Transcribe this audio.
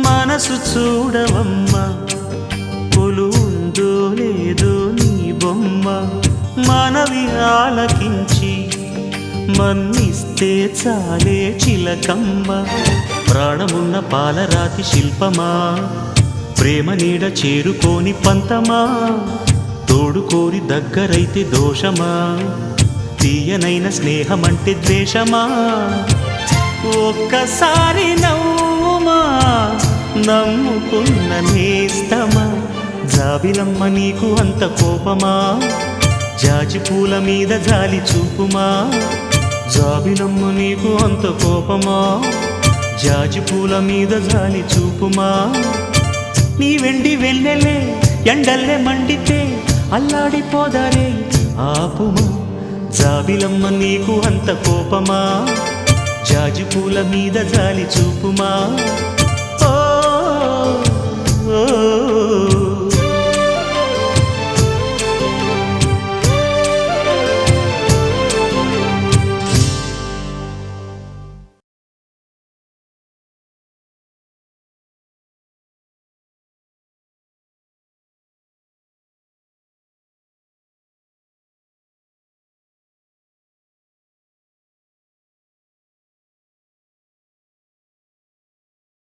మనసు చూడవమ్మా కొలువుందో లేదో నీ బొమ్మ మనవి ఆలకించి మన్నిస్తే చాలే చిలకమ్మ ప్రాణమున్న పాలరాతి శిల్పమా ప్రేమ నీడ చేరుకోని పంతమా తోడుకోరి దగ్గరైతే దోషమా తీయనైన స్నేహమంటే ద్వేషమా ఒక్కసారి నవ్వుమా నమ్ముకున్న నేస్తమా జాబిలమ్మ నీకు అంత కోపమా జాజి పూల మీద జాలి చూపుమా జాబిలమ్మ నీకు అంత కోపమా జాజి పూల మీద జాలి చూపుమా నీ వెండి వెళ్ళలే ఎండల్లే మండితే అల్లాడిపోదారే ఆపుమా జాబిలమ్మ నీకు అంత కోపమా జాజి పూల మీద జాలి చూపుమా